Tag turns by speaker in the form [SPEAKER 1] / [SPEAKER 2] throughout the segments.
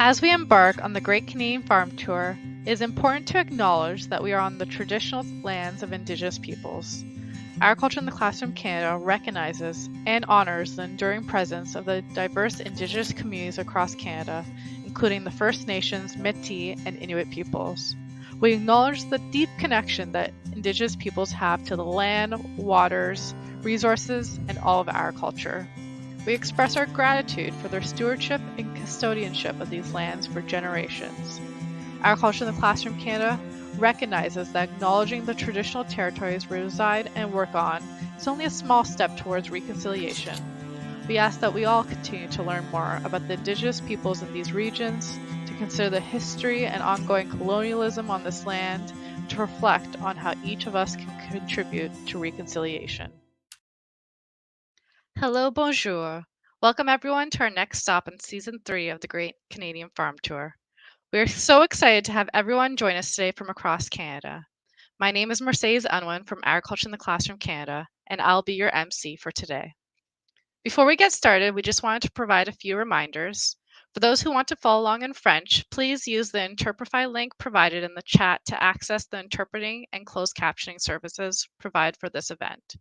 [SPEAKER 1] As we embark on the Great Canadian Farm Tour, it is important to acknowledge that we are on the traditional lands of Indigenous peoples. Agriculture in the Classroom Canada recognizes and honors the enduring presence of the diverse Indigenous communities across Canada, including the First Nations, Métis, and Inuit peoples. We acknowledge the deep connection that Indigenous peoples have to the land, waters, resources, and all of agriculture. We express our gratitude for their stewardship and custodianship of these lands for generations. Agriculture in the Classroom Canada recognizes that acknowledging the traditional territories we reside and work on is only a small step towards reconciliation. We ask that we all continue to learn more about the Indigenous peoples in these regions, to consider the history and ongoing colonialism on this land, and to reflect on how each of us can contribute to reconciliation. Hello, bonjour. Welcome everyone to our next stop in Season 3 of the Great Canadian Farm Tour. We are so excited to have everyone join us today from across Canada. My name is Mercedes Unwin from Agriculture in the Classroom Canada, and I'll be your MC for today. Before we get started, we just wanted to provide a few reminders. For those who want to follow along in French, please use the Interprify link provided in the chat to access the interpreting and closed captioning services provided for this event.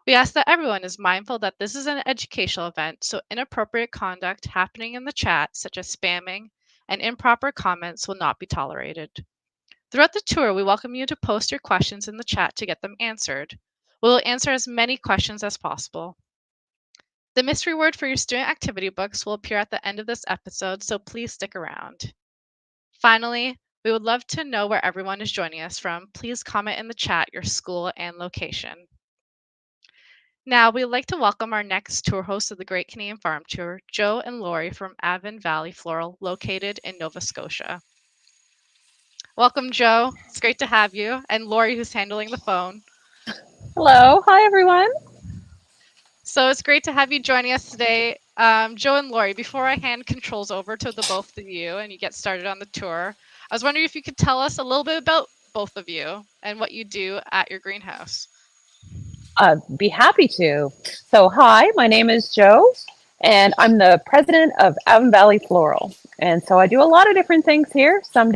[SPEAKER 1] We ask that everyone is mindful that this is an educational event, so inappropriate conduct happening in the chat, such as spamming and improper comments, will not be tolerated. Throughout the tour, we welcome you to post your questions in the chat to get them answered. We will answer as many questions as possible. The mystery word for your student activity books will appear at the end of this episode, so please stick around. Finally, we would love to know where everyone is joining us from. Please comment in the chat your school and location. Now, we'd like to welcome our next tour hosts of the Great Canadian Farm Tour, Joe and Laurie from Avon Valley Floral, located in Nova Scotia. Welcome, Joe. It's great to have you. And Laurie, who's handling the phone.
[SPEAKER 2] Hello. Hi, everyone.
[SPEAKER 1] So it's great to have you joining us today. Joe and Laurie, before I hand controls over to the both of you and you get started on the tour, I was wondering if you could tell us a little bit about both of you and what you do at your greenhouse.
[SPEAKER 2] Be happy to. So, hi, my name is Joe, and I'm the president of Avon Valley Floral. And so I do a lot of different things here. Some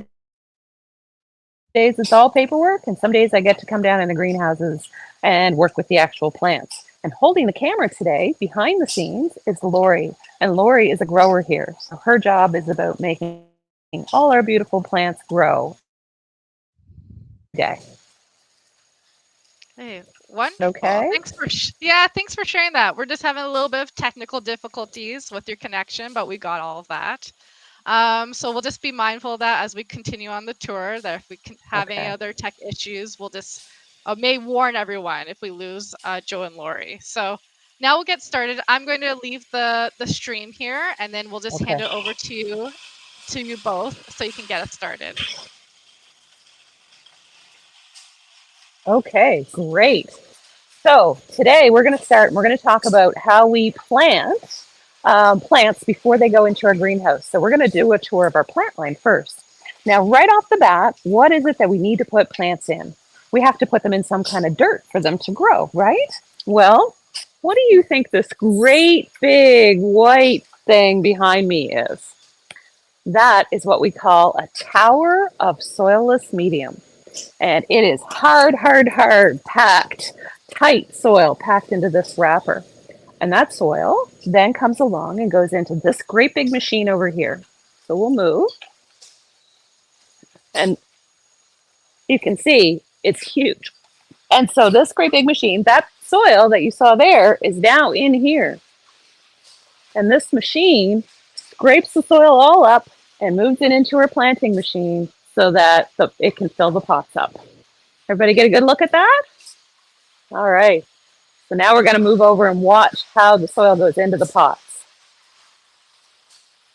[SPEAKER 2] days it's all paperwork, and some days I get to come down in the greenhouses and work with the actual plants. And holding the camera today, behind the scenes, is Laurie. And Laurie is a grower here. So her job is about making all our beautiful plants grow every day.
[SPEAKER 1] Hey, wonderful.
[SPEAKER 2] Okay.
[SPEAKER 1] Thanks for sharing that. We're just having a little bit of technical difficulties with your connection, but we got all of that. So we'll just be mindful of that as we continue on the tour, that if we can have any other tech issues, we'll just may warn everyone if we lose Joe and Laurie. So now we'll get started. I'm going to leave the stream here, and then we'll just hand it over to you both so you can get us started.
[SPEAKER 2] Okay, great. So today we're going to start and we're going to talk about how we plant plants before they go into our greenhouse. So we're going to do a tour of our plant line first. Now, right off the bat, what is it that we need to put plants in? We have to put them in some kind of dirt for them to grow, right? Well, what do you think this great big white thing behind me is? That is what we call a tower of soilless medium. And it is hard, packed, tight soil packed into this wrapper. And that soil then comes along and goes into this great big machine over here. So we'll move. And you can see it's huge. And so this great big machine, that soil that you saw there is now in here. And this machine scrapes the soil all up and moves it into our planting machine so that it can fill the pots up. Everybody get a good look at that? All right. So now we're going to move over and watch how the soil goes into the pots.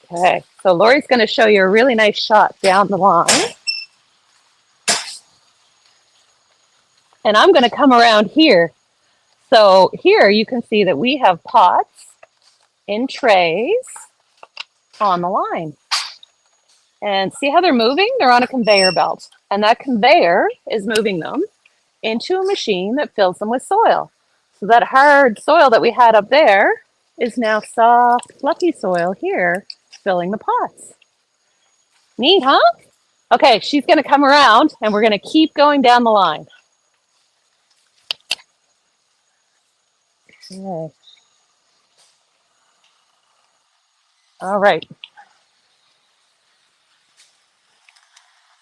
[SPEAKER 2] Okay, so Laurie's going to show you a really nice shot down the line. And I'm going to come around here. So here you can see that we have pots in trays on the line. And see how they're moving? They're on a conveyor belt. And that conveyor is moving them into a machine that fills them with soil. So that hard soil that we had up there is now soft, fluffy soil here filling the pots. Neat, huh? Okay, she's going to come around and we're going to keep going down the line. Okay. All right.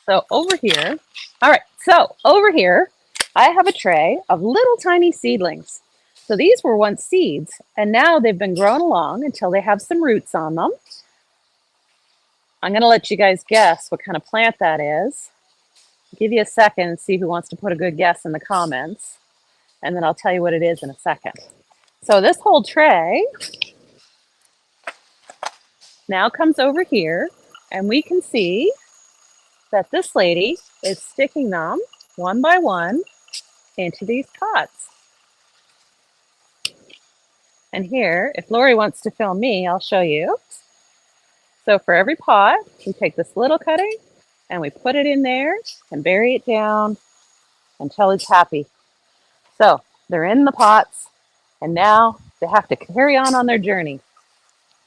[SPEAKER 2] So over here, all right, so over here, I have a tray of little tiny seedlings. So these were once seeds, and now they've been grown along until they have some roots on them. I'm going to let you guys guess what kind of plant that is. I'll give you a second and see who wants to put a good guess in the comments, and then I'll tell you what it is in a second. So this whole tray now comes over here, and we can see that this lady is sticking them one by one into these pots. And here, if Laurie wants to film me, I'll show you. So for every pot, we take this little cutting and we put it in there and bury it down until it's happy. So they're in the pots and now they have to carry on their journey.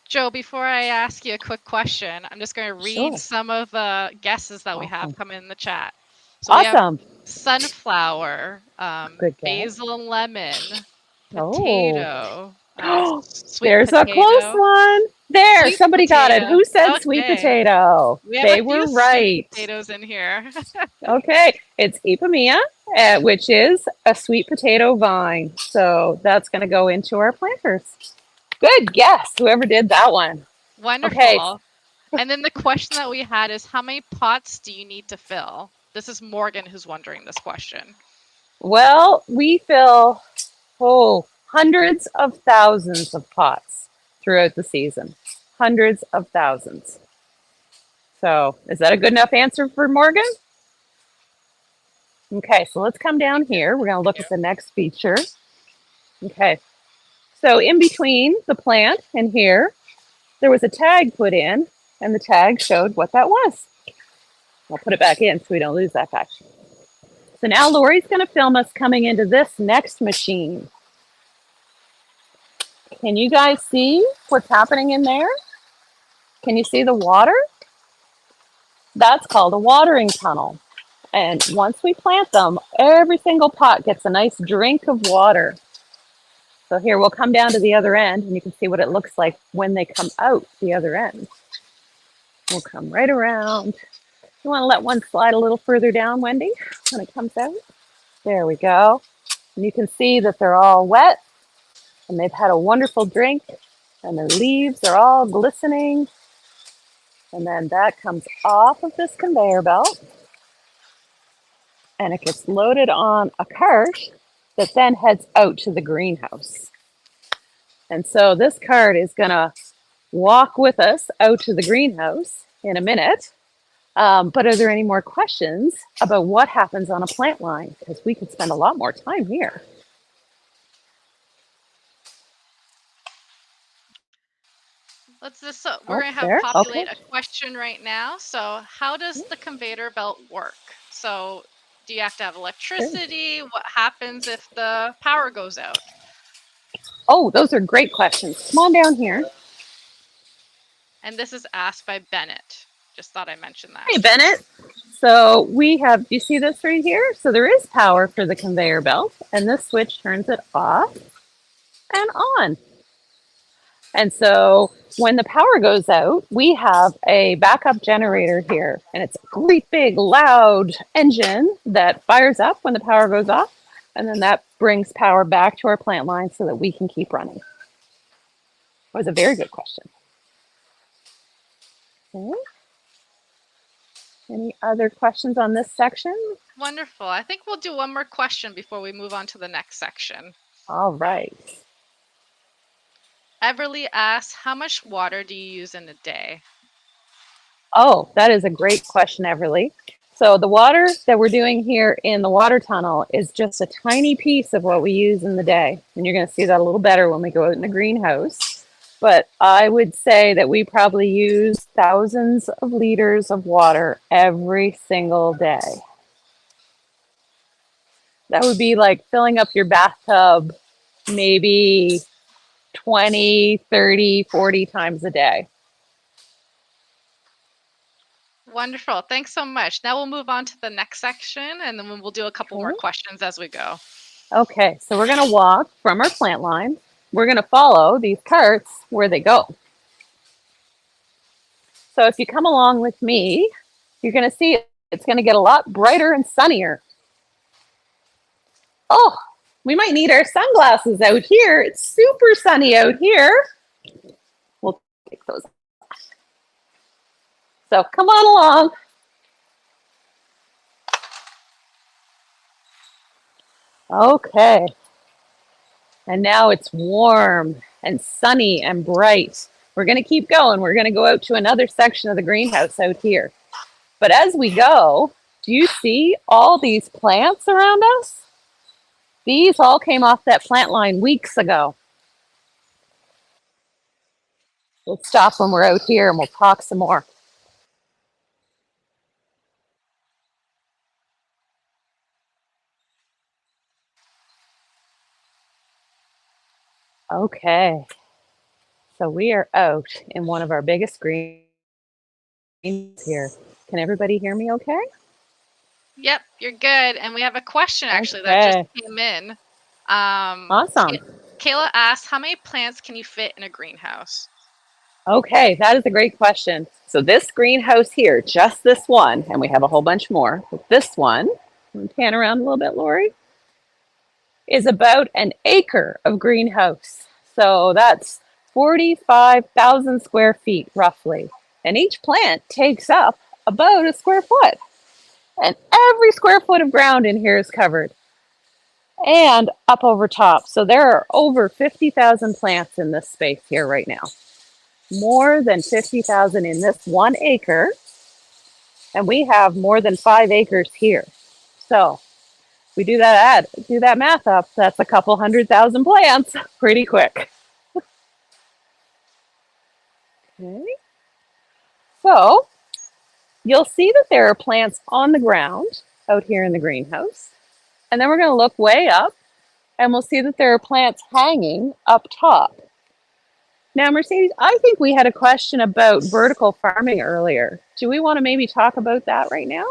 [SPEAKER 1] Joe, before I ask you a quick question, I'm just going to read some of the guesses that we have come in the chat. So we have sunflower, basil and lemon, potato, sweet
[SPEAKER 2] There's
[SPEAKER 1] potato.
[SPEAKER 2] a close one. There,
[SPEAKER 1] Sweet
[SPEAKER 2] somebody
[SPEAKER 1] potato.
[SPEAKER 2] got it. Who said sweet potato?
[SPEAKER 1] We have
[SPEAKER 2] they
[SPEAKER 1] a
[SPEAKER 2] were
[SPEAKER 1] few
[SPEAKER 2] right.
[SPEAKER 1] Sweet potatoes in here.
[SPEAKER 2] Okay, it's Ipomoea, which is a sweet potato vine. So that's going to go into our planters. Good guess, whoever did that one.
[SPEAKER 1] Wonderful.
[SPEAKER 2] Okay.
[SPEAKER 1] And then the question that we had is, how many pots do you need to fill? This is Morgan who's wondering this question.
[SPEAKER 2] Well, we fill hundreds of thousands of pots throughout the season. Hundreds of thousands. So is that a good enough answer for Morgan? Okay, so let's come down here. We're going to look at the next feature. Okay, so in between the plant and here, there was a tag put in, and the tag showed what that was. I'll put it back in so we don't lose that guy. So now Laurie's going to film us coming into this next machine. Can you guys see what's happening in there? Can you see the water? That's called a watering tunnel. And once we plant them, every single pot gets a nice drink of water. So here, we'll come down to the other end, and you can see what it looks like when they come out the other end. We'll come right around. You want to let one slide a little further down, Wendy, when it comes out? There we go. And you can see that they're all wet, and they've had a wonderful drink, and their leaves are all glistening. And then that comes off of this conveyor belt, and it gets loaded on a cart that then heads out to the greenhouse. And so this cart is going to walk with us out to the greenhouse in a minute. But are there any more questions about what happens on a plant line? Because we could spend a lot more time here.
[SPEAKER 1] We're going to have populate a question right now. So how does the conveyor belt work? So do you have to have electricity? What happens if the power goes out?
[SPEAKER 2] Oh, those are great questions. Come on down here.
[SPEAKER 1] And this is asked by Bennett. Just thought I mentioned that.
[SPEAKER 2] Hey, Bennett. So we have, do you see this right here? So there is power for the conveyor belt, and this switch turns it off and on. And so when the power goes out, we have a backup generator here, and it's a great big loud engine that fires up when the power goes off, and then that brings power back to our plant line so that we can keep running. That was a very good question. Okay. Any other questions on this section?
[SPEAKER 1] Wonderful. I think we'll do one more question before we move on to the next section.
[SPEAKER 2] All right.
[SPEAKER 1] Everly asks, how much water do you use in a day?
[SPEAKER 2] Oh, that is a great question, Everly. So the water that we're doing here in the water tunnel is just a tiny piece of what we use in the day. And you're going to see that a little better when we go out in the greenhouse. But I would say that we probably use thousands of liters of water every single day. That would be like filling up your bathtub maybe 20, 30, 40 times a day.
[SPEAKER 1] Wonderful. Thanks so much. Now we'll move on to the next section and then we'll do a couple more
[SPEAKER 2] Okay.
[SPEAKER 1] questions as we go.
[SPEAKER 2] Okay, so we're going to walk from our plant line. We're going to follow these carts where they go. So if you come along with me, you're going to see it's going to get a lot brighter and sunnier. Oh, we might need our sunglasses out here. It's super sunny out here. We'll take those. So come on along. Okay. And now it's warm and sunny and bright. We're going to keep going. We're going to go out to another section of the greenhouse out here. But as we go, do you see all these plants around us? These all came off that plant line weeks ago. We'll stop when we're out here and we'll talk some more. Okay, so we are out in one of our biggest greens here. Can everybody hear me okay?
[SPEAKER 1] Yep, you're good. And we have a question actually that just
[SPEAKER 2] Okay,
[SPEAKER 1] came in.
[SPEAKER 2] awesome.
[SPEAKER 1] Kayla asked, how many plants can you fit in a greenhouse?
[SPEAKER 2] Okay, that is a great question. So this greenhouse here, just this one, and we have a whole bunch more, but this one, pan around a little bit, Laurie, is about an acre of greenhouse. So that's 45,000 square feet roughly. And each plant takes up about a square foot. And every square foot of ground in here is covered and up over top. So there are over 50,000 plants in this space here right now. More than 50,000 in this 1 acre. And we have more than 5 acres here. So we do that math up, that's a couple 100,000 plants pretty quick. Okay. So you'll see that there are plants on the ground out here in the greenhouse. And then we're going to look way up and we'll see that there are plants hanging up top. Now, Mercedes, I think we had a question about vertical farming earlier. Do we want to maybe talk about that right now?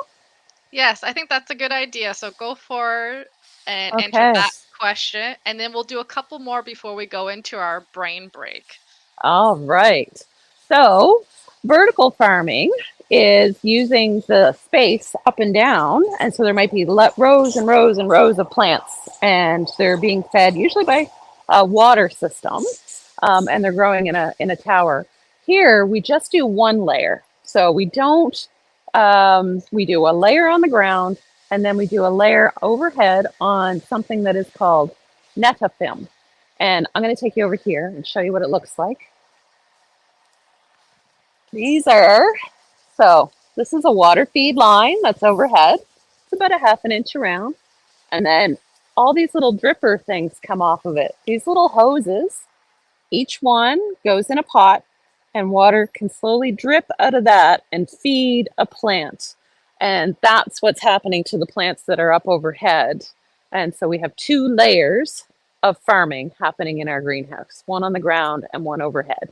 [SPEAKER 1] Yes, I think that's a good idea. So go forward and enter
[SPEAKER 2] Okay.
[SPEAKER 1] that question, and then we'll do a couple more before we go into our brain break.
[SPEAKER 2] All right. So, vertical farming is using the space up and down. And so there might be rows and rows and rows of plants, and they're being fed usually by a water system, and they're growing in a tower. Here, we just do one layer. So we don't, we do a layer on the ground, and then we do a layer overhead on something that is called netafilm. And I'm going to take you over here and show you what it looks like. These are, so this is a water feed line that's overhead. It's about a half an inch around. And then all these little dripper things come off of it. These little hoses, each one goes in a pot and water can slowly drip out of that and feed a plant. And that's what's happening to the plants that are up overhead. And so we have 2 layers of farming happening in our greenhouse, one on the ground and one overhead.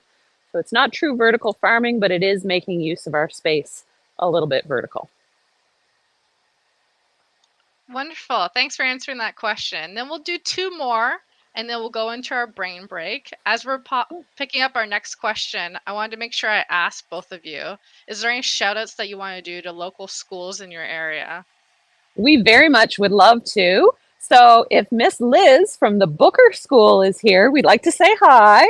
[SPEAKER 2] So it's not true vertical farming, but it is making use of our space a little bit vertical.
[SPEAKER 1] Wonderful. Thanks for answering that question. Then we'll do 2 more, and then we'll go into our brain break. As we're picking up our next question, I wanted to make sure I asked both of you, is there any shout outs that you want to do to local schools in your area?
[SPEAKER 2] We very much would love to. So if Miss Liz from the Booker School is here, we'd like to say hi.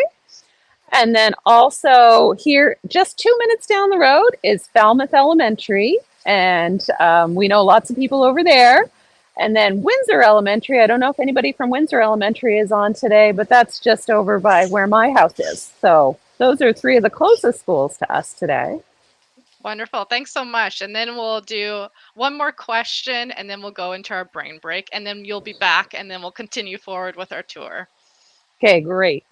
[SPEAKER 2] And then also here, just 2 minutes down the road is Falmouth Elementary. And we know lots of people over there. And then Windsor Elementary, I don't know if anybody from Windsor Elementary is on today, but that's just over by where my house is. So those are 3 of the closest schools to us today.
[SPEAKER 1] Wonderful. Thanks so much. And then we'll do one more question, and then we'll go into our brain break, and then you'll be back, and then we'll continue forward with our tour.
[SPEAKER 2] Okay, great.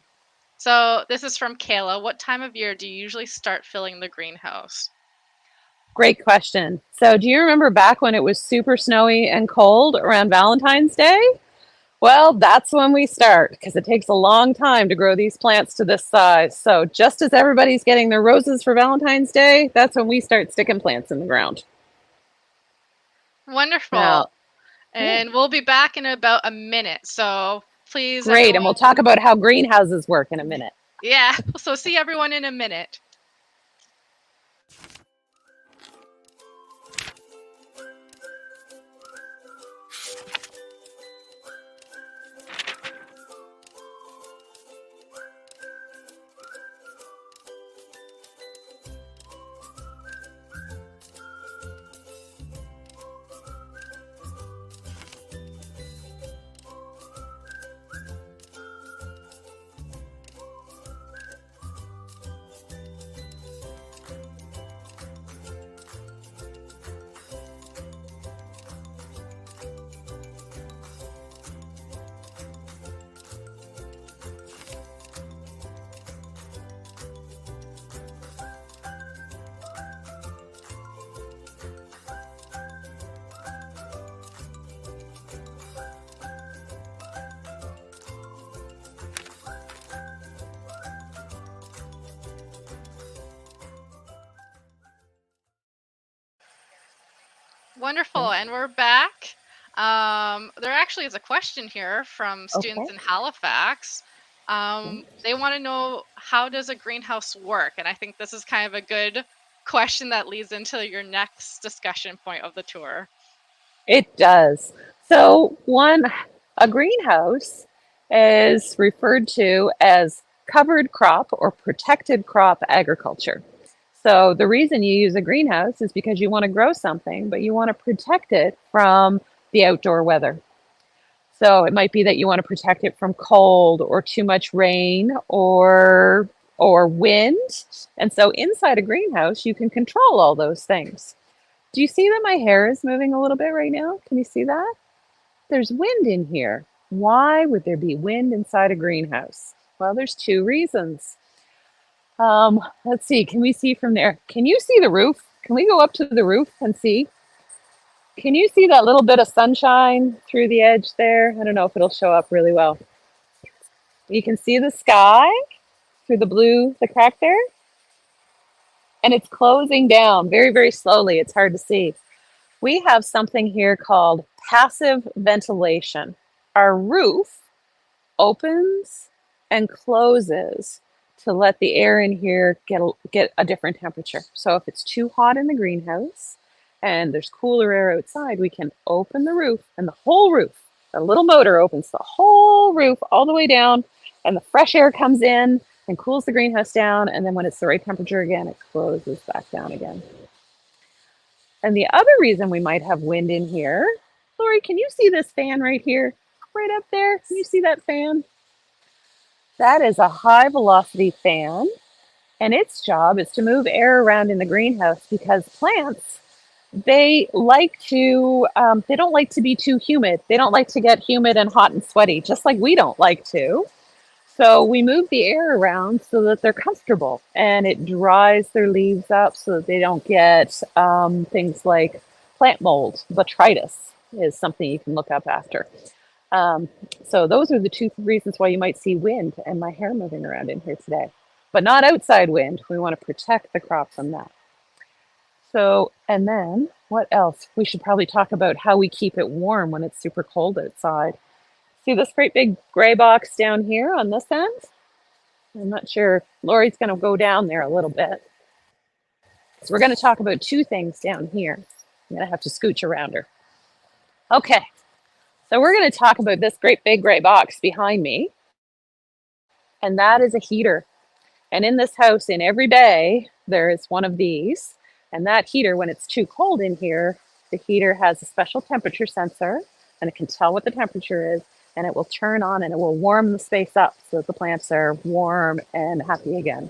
[SPEAKER 1] So this is from Kayla. What time of year do you usually start filling the greenhouse?
[SPEAKER 2] Great question. So do you remember back when it was super snowy and cold around Valentine's Day? Well, that's when we start because it takes a long time to grow these plants to this size. So just as everybody's getting their roses for Valentine's Day, that's when we start sticking plants in the ground.
[SPEAKER 1] Wonderful.
[SPEAKER 2] Now, yeah,
[SPEAKER 1] And we'll be back in about a minute. So please,
[SPEAKER 2] great. And we'll talk
[SPEAKER 1] everyone.
[SPEAKER 2] about how greenhouses work in a minute.
[SPEAKER 1] Yeah. So see everyone in a minute. Wonderful. And we're back. There actually is a question here from students
[SPEAKER 2] Okay.
[SPEAKER 1] in Halifax. They want to know, how does a greenhouse work? And I think this is kind of a good question that leads into your next discussion point of the tour.
[SPEAKER 2] It does. So, a greenhouse is referred to as covered crop or protected crop agriculture. So, the reason you use a greenhouse is because you want to grow something, but you want to protect it from the outdoor weather. So, it might be that you want to protect it from cold or too much rain or wind. And so, inside a greenhouse, you can control all those things. Do you see that my hair is moving a little bit right now? Can you see that? There's wind in here. Why would there be wind inside a greenhouse? Well, there's two reasons. Let's see. Can we see from there? Can you see the roof? Can we go up to the roof and see? Can you see that little bit of sunshine through the edge there? I don't know if it'll show up really well. You can see the sky through the blue, the crack there, and it's closing down very, very slowly. It's hard to see. We have something here called passive ventilation. Our roof opens and closes to let the air in here get a different temperature. So if it's too hot in the greenhouse and there's cooler air outside, we can open the roof and the whole roof, the little motor opens the whole roof all the way down, and the fresh air comes in and cools the greenhouse down. And then when it's the right temperature again, it closes back down again. And the other reason we might have wind in here, Laurie, can you see this fan right here? Right up there? Can you see that fan? That is a high velocity fan, and its job is to move air around in the greenhouse because plants, they don't like to be too humid. They don't like to get humid and hot and sweaty, just like we don't like to. So we move the air around so that they're comfortable, and it dries their leaves up so that they don't get things like plant mold. Botrytis is something you can look up after. So those are the two reasons why you might see wind and my hair moving around in here today, but not outside wind. We want to protect the crop from that. So, and then what else? We should probably talk about how we keep it warm when it's super cold outside. See this great big gray box down here on this end? I'm not sure. Laurie's going to go down there a little bit. So we're going to talk about two things down here. I'm going to have to scooch around her. Okay. So we're going to talk about this great big gray box behind me. And that is a heater. And in this house, in every bay, there is one of these. And that heater, when it's too cold in here, the heater has a special temperature sensor, and it can tell what the temperature is, and it will turn on and it will warm the space up so that the plants are warm and happy again.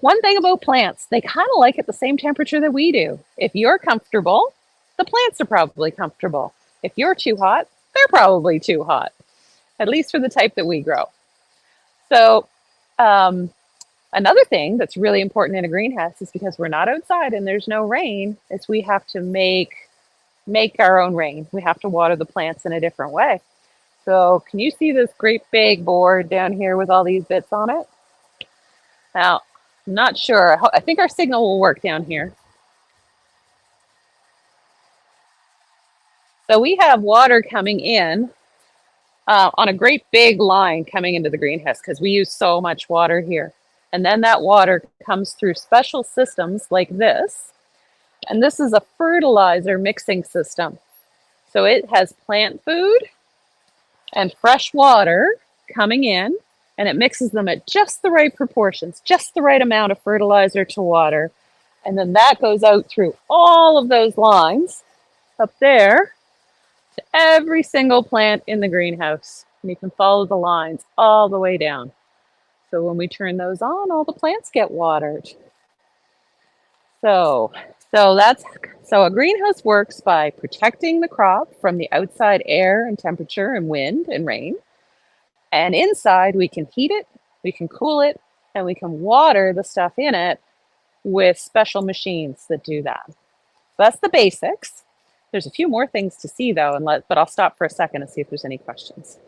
[SPEAKER 2] One thing about plants, they kind of like it the same temperature that we do. If you're comfortable, the plants are probably comfortable. If you're too hot, they're probably too hot, at least for the type that we grow. So another thing that's really important in a greenhouse is because we're not outside and there's no rain, is we have to make our own rain. We have to water the plants in a different way. So can you see this great big board down here with all these bits on it? Now, I'm not sure. I think our signal will work down here. So we have water coming in on a great big line coming into the greenhouse because we use so much water here. And then that water comes through special systems like this. And this is a fertilizer mixing system. So it has plant food and fresh water coming in, and it mixes them at just the right proportions, just the right amount of fertilizer to water. And then that goes out through all of those lines up there to every single plant in the greenhouse. And you can follow the lines all the way down. So when we turn those on, all the plants get watered. So a greenhouse works by protecting the crop from the outside air and temperature and wind and rain. And inside we can heat it, we can cool it, and we can water the stuff in it with special machines that do that. So that's the basics. There's a few more things to see though, but I'll stop for a second and see if there's any questions.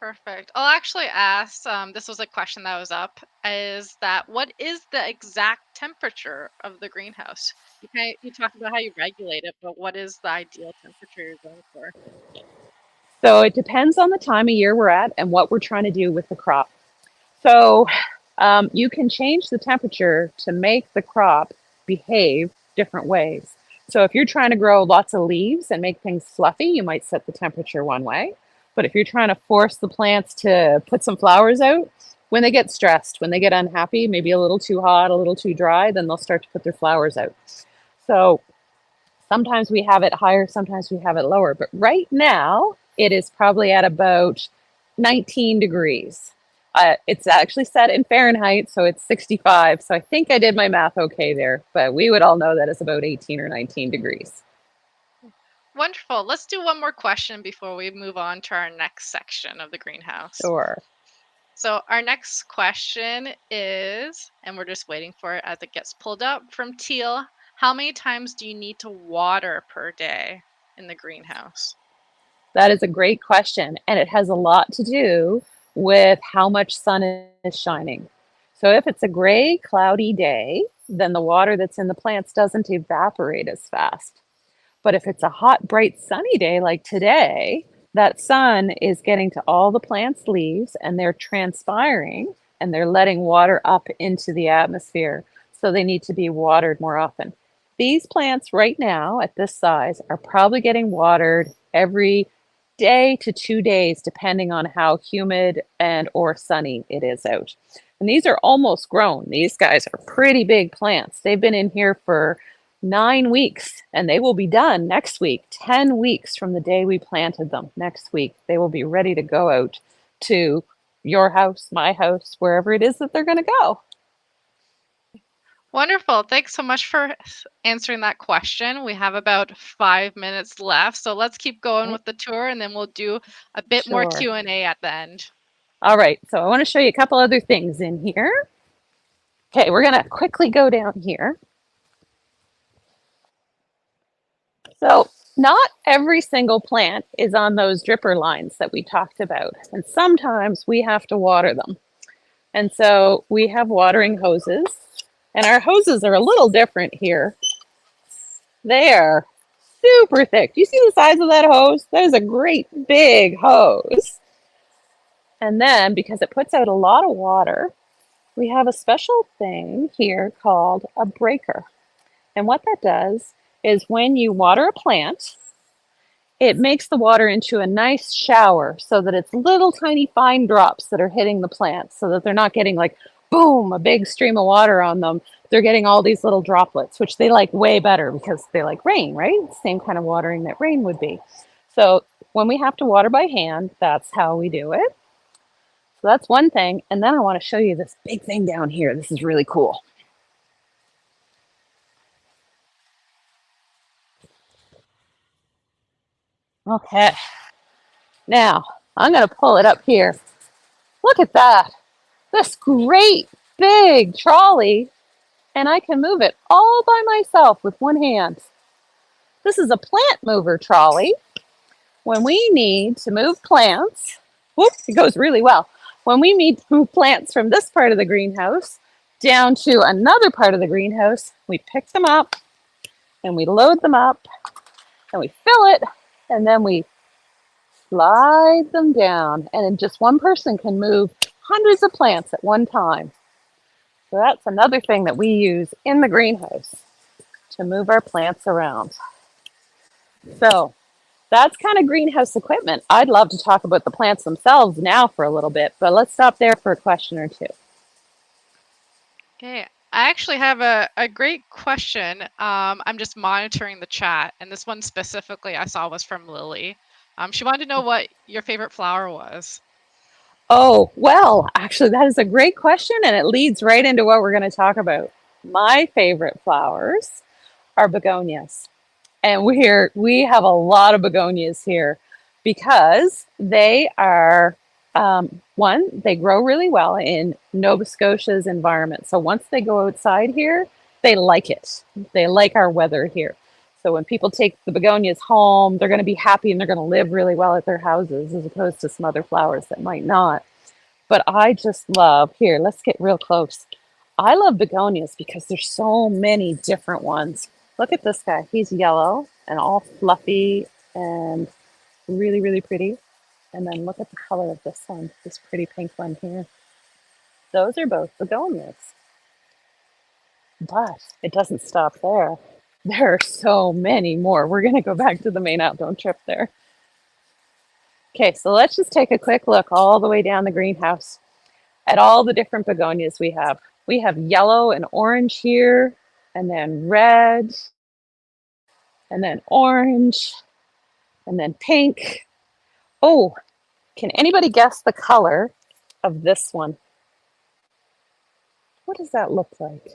[SPEAKER 1] Perfect. I'll actually ask, this was a question that was up, is that what is the exact temperature of the greenhouse? You talked about how you regulate it, but what is the ideal temperature you're going for?
[SPEAKER 2] So it depends on the time of year we're at and what we're trying to do with the crop. So you can change the temperature to make the crop behave different ways. So if you're trying to grow lots of leaves and make things fluffy, you might set the temperature one way. But if you're trying to force the plants to put some flowers out, when they get stressed, when they get unhappy, maybe a little too hot, a little too dry, then they'll start to put their flowers out. So sometimes we have it higher, sometimes we have it lower. But right now, it is probably at about 19 degrees. It's actually set in Fahrenheit, so it's 65. So I think I did my math okay there, but we would all know that it's about 18 or 19 degrees.
[SPEAKER 1] Wonderful. Let's do one more question before we move on to our next section of the greenhouse.
[SPEAKER 2] Sure.
[SPEAKER 1] So our next question is, and we're just waiting for it as it gets pulled up from Teal, how many times do you need to water per day in the greenhouse?
[SPEAKER 2] That is a great question, and it has a lot to do with how much sun is shining. So if it's a gray, cloudy day, then the water that's in the plants doesn't evaporate as fast. But if it's a hot, bright, sunny day like today, that sun is getting to all the plants' leaves and they're transpiring and they're letting water up into the atmosphere. So they need to be watered more often. These plants right now at this size are probably getting watered every day to 2 days, depending on how humid and or sunny it is out. And these are almost grown. These guys are pretty big plants. They've been in here for 9 weeks and they will be done next week, 10 weeks from the day we planted them. Next week, they will be ready to go out to your house, my house, wherever it is that they're going to go.
[SPEAKER 1] Wonderful. Thanks so much for answering that question. We have about 5 minutes left, so let's keep going with the tour and then we'll do a bit more Q&A at the end.
[SPEAKER 2] All right, so I want to show you a couple other things in here. Okay, we're going to quickly go down here. So not every single plant is on those dripper lines that we talked about, and sometimes we have to water them. And so we have watering hoses. And our hoses are a little different here. They are super thick. Do you see the size of that hose? That is a great big hose. And then because it puts out a lot of water, we have a special thing here called a breaker. And what that does is when you water a plant, it makes the water into a nice shower so that it's little tiny fine drops that are hitting the plant so that they're not getting like boom, a big stream of water on them. They're getting all these little droplets, which they like way better because they like rain, right? Same kind of watering that rain would be. So when we have to water by hand, that's how we do it. So that's one thing. And then I want to show you this big thing down here. This is really cool. Okay. Now I'm going to pull it up here. Look at that. This great big trolley, and I can move it all by myself with one hand. This is a plant mover trolley. when we need to move plants, whoop, it goes really well. When we need to move plants from this part of the greenhouse down to another part of the greenhouse, we pick them up and we load them up and we fill it and then we slide them down. And then just one person can move hundreds of plants at one time. So that's another thing that we use in the greenhouse to move our plants around. So that's kind of greenhouse equipment. I'd love to talk about the plants themselves now for a little bit, but let's stop there for a question or two.
[SPEAKER 1] Okay, I actually have a great question. I'm just monitoring the chat, and this one specifically I saw was from Lily. She wanted to know what your favorite flower was.
[SPEAKER 2] Oh, well, actually, that is a great question, and it leads right into what we're going to talk about. My favorite flowers are begonias. And we have a lot of begonias here because they are, one, they grow really well in Nova Scotia's environment. So once they go outside here, they like it. They like our weather here. So when people take the begonias home, they're going to be happy and they're going to live really well at their houses as opposed to some other flowers that might not. But I just love, here, let's get real close. I love begonias because there's so many different ones. Look at this guy. He's yellow and all fluffy and really, really pretty. And then look at the color of this one, this pretty pink one here. Those are both begonias. But it doesn't stop there. There are so many more. We're going to go back to the main out. Don't trip there. Okay, so let's just take a quick look all the way down the greenhouse at all the different begonias we have. We have yellow and orange here, and then red, and then orange, and then pink. Oh, can anybody guess the color of this one? What does that look like?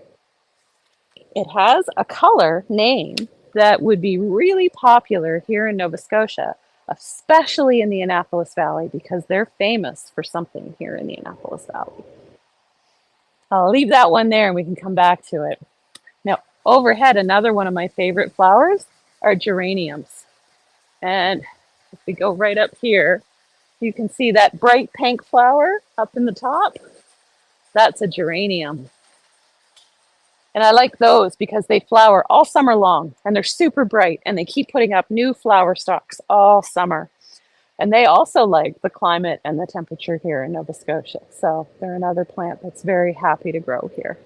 [SPEAKER 2] It has a color name that would be really popular here in Nova Scotia, especially in the Annapolis Valley, because they're famous for something here in the Annapolis Valley. I'll leave that one there and we can come back to it. Now, overhead, another one of my favorite flowers are geraniums. And if we go right up here, you can see that bright pink flower up in the top. That's a geranium. And I like those because they flower all summer long and they're super bright and they keep putting up new flower stalks all summer. And they also like the climate and the temperature here in Nova Scotia. So they're another plant that's very happy to grow here.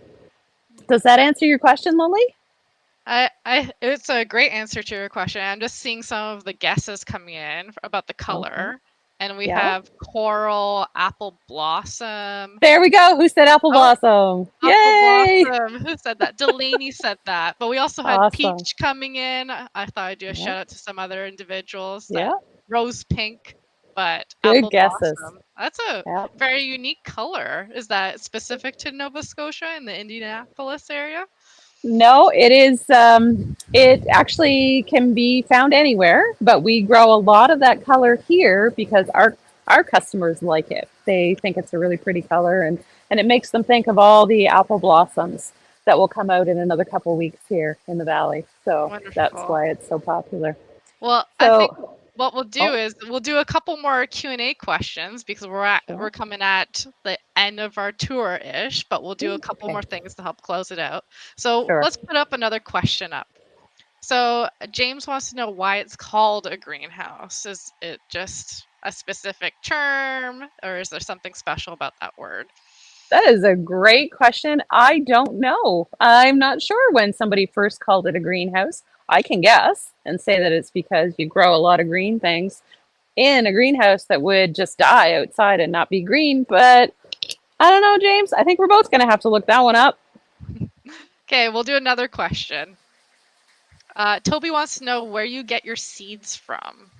[SPEAKER 2] Does that answer your question, Lily?
[SPEAKER 1] It's a great answer to your question. I'm just seeing some of the guesses coming in about the color. Okay. And we have coral, apple blossom.
[SPEAKER 2] There we go. Who said apple blossom? Yay!
[SPEAKER 1] Apple blossom. Who said that? Delaney said that. But we also had peach coming in. I thought I'd do a shout out to some other individuals. Yeah. Rose pink, but
[SPEAKER 2] good
[SPEAKER 1] apple
[SPEAKER 2] guesses.
[SPEAKER 1] Blossom. That's a very unique color. Is that specific to Nova Scotia in the Indianapolis area?
[SPEAKER 2] No, it is. It actually can be found anywhere, but we grow a lot of that color here because our customers like it. They think it's a really pretty color, and it makes them think of all the apple blossoms that will come out in another couple of weeks here in the valley. So wonderful. That's why it's so popular.
[SPEAKER 1] Well, I think what we'll do is we'll do a couple more Q&A questions because we're coming at the end of our tour-ish, but we'll do a couple more things to help close it out. So let's put up another question up. So James wants to know why it's called a greenhouse. Is it just a specific term, or is there something special about that word?
[SPEAKER 2] That is a great question. I don't know. I'm not sure when somebody first called it a greenhouse. I can guess and say that it's because you grow a lot of green things in a greenhouse that would just die outside and not be green. But I don't know, James. I think we're both going to have to look that one up.
[SPEAKER 1] Okay, we'll do another question. Toby wants to know where you get your seeds from.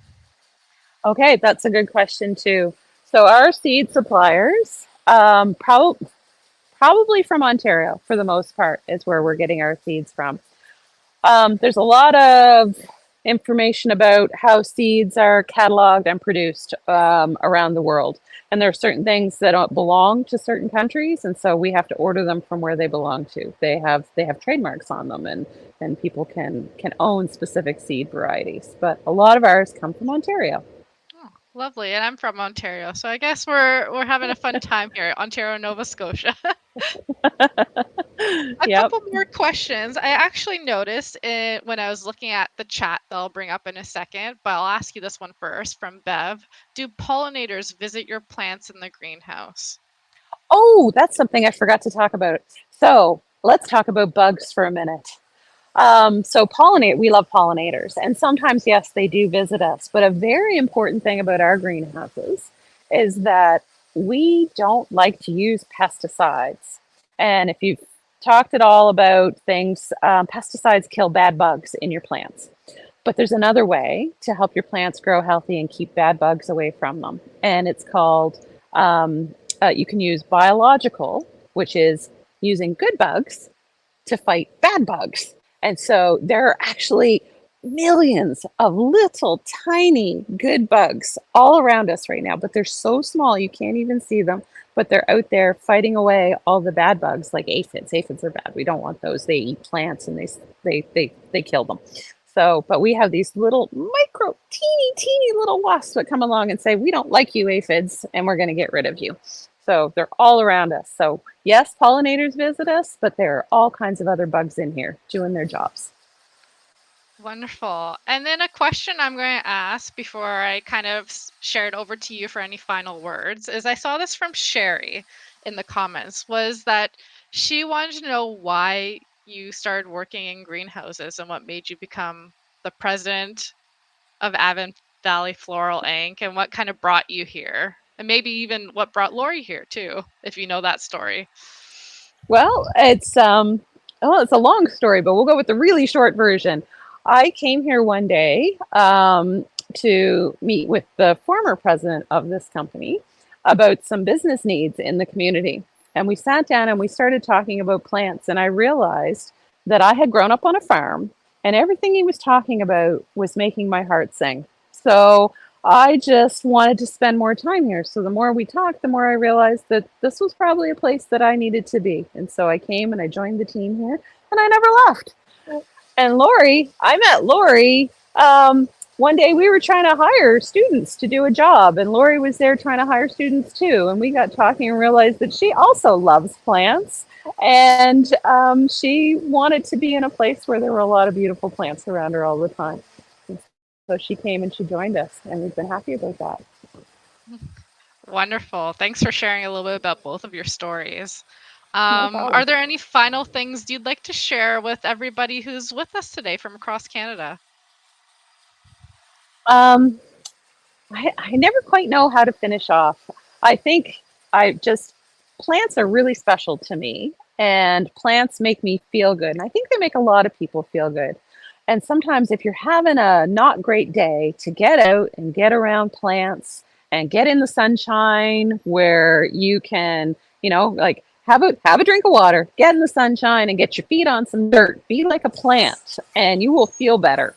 [SPEAKER 2] Okay, that's a good question too. So our seed suppliers, probably from Ontario for the most part, is where we're getting our seeds from. There's a lot of information about how seeds are cataloged and produced around the world. And there are certain things that don't belong to certain countries, and so we have to order them from where they belong to. They have trademarks on them, and people can own specific seed varieties. But a lot of ours come from Ontario.
[SPEAKER 1] Lovely. And I'm from Ontario, so I guess we're having a fun time here, Ontario, Nova Scotia. A
[SPEAKER 2] Yep.
[SPEAKER 1] couple more questions. I actually noticed it when I was looking at the chat that I'll bring up in a second, but I'll ask you this one first from Bev. Do pollinators visit your plants in the greenhouse?
[SPEAKER 2] Oh, that's something I forgot to talk about. So let's talk about bugs for a minute. So pollinate, we love pollinators, and sometimes, yes, they do visit us. But a very important thing about our greenhouses is that we don't like to use pesticides. And if you've talked at all about things, pesticides kill bad bugs in your plants. But there's another way to help your plants grow healthy and keep bad bugs away from them. And it's called, you can use biological, which is using good bugs to fight bad bugs. And so there are actually millions of little tiny good bugs all around us right now, but they're so small you can't even see them. But they're out there fighting away all the bad bugs like aphids. Aphids are bad. We don't want those. They eat plants and they kill them. So, but we have these little micro, teeny little wasps that come along and say, we don't like you aphids and we're going to get rid of you. So they're all around us. So yes, pollinators visit us, but there are all kinds of other bugs in here doing their jobs.
[SPEAKER 1] Wonderful. And then a question I'm going to ask before I kind of share it over to you for any final words is I saw this from Sherry in the comments, was that she wanted to know why you started working in greenhouses and what made you become the president of Avon Valley Floral Inc. and what kind of brought you here. And maybe even what brought Laurie here too, if you know that story.
[SPEAKER 2] Well, it's it's a long story, but we'll go with the really short version. I came here one day to meet with the former president of this company about some business needs in the community. And we sat down and we started talking about plants. And I realized that I had grown up on a farm and everything he was talking about was making my heart sing. So I just wanted to spend more time here. So the more we talked, the more I realized that this was probably a place that I needed to be. And so I came and I joined the team here and I never left. And Laurie, I met Laurie. One day we were trying to hire students to do a job, and Laurie was there trying to hire students too. And we got talking and realized that she also loves plants, and she wanted to be in a place where there were a lot of beautiful plants around her all the time. So she came and she joined us, and we've been happy about that.
[SPEAKER 1] Wonderful. Thanks for sharing a little bit about both of your stories.
[SPEAKER 2] No problem.
[SPEAKER 1] Are there any final things you'd like to share with everybody who's with us today from across Canada?
[SPEAKER 2] I never quite know how to finish off. I think I just, plants are really special to me, and plants make me feel good. And I think they make a lot of people feel good. And sometimes, if you're having a not great day, to get out and get around plants and get in the sunshine where you can, like have a drink of water, get in the sunshine and get your feet on some dirt. Be like a plant, and you will feel better.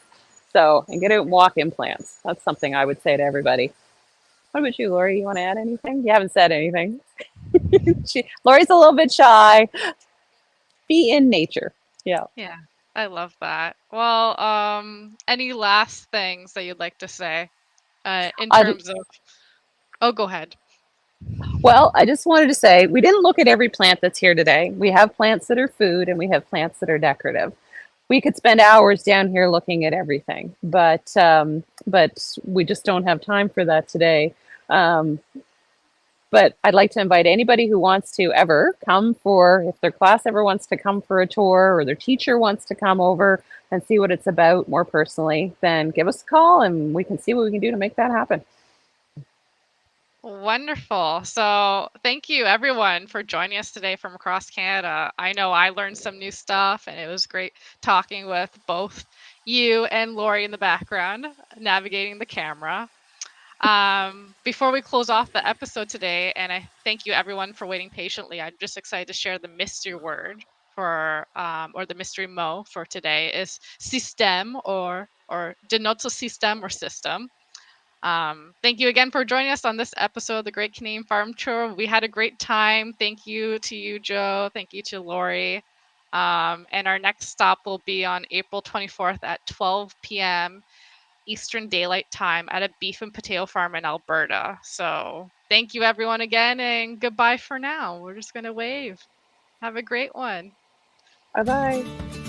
[SPEAKER 2] So, and get out and walk in plants. That's something I would say to everybody. What about you, Laurie? You want to add anything? You haven't said anything. Laurie's a little bit shy. Be in nature. Yeah.
[SPEAKER 1] Yeah, I love that. Well, any last things that you'd like to say in
[SPEAKER 2] I'd,
[SPEAKER 1] terms of, oh, go ahead.
[SPEAKER 2] well, I just wanted to say we didn't look at every plant that's here today. We have plants that are food and we have plants that are decorative. We could spend hours down here looking at everything, but we just don't have time for that today. Um, but I'd like to invite anybody who wants to ever come for, if their class ever wants to come for a tour or their teacher wants to come over and see what it's about more personally, then give us a call and we can see what we can do to make that happen.
[SPEAKER 1] Wonderful. So thank you everyone for joining us today from across Canada. I know I learned some new stuff and it was great talking with both you and Laurie in the background, navigating the camera. Before we close off the episode today, and I thank you everyone for waiting patiently, I'm just excited to share the mystery word for, or the mystery mot for today is système or de notre système or system. Thank you again for joining us on this episode of the Great Canadian Farm Tour. We had a great time. Thank you to you, Joe. Thank you to Laurie. And our next stop will be on April 24th at 12 p.m. Eastern Daylight Time at a beef and potato farm in Alberta. So thank you everyone again, and goodbye for now. We're just going to wave. Have a great one.
[SPEAKER 2] Bye bye.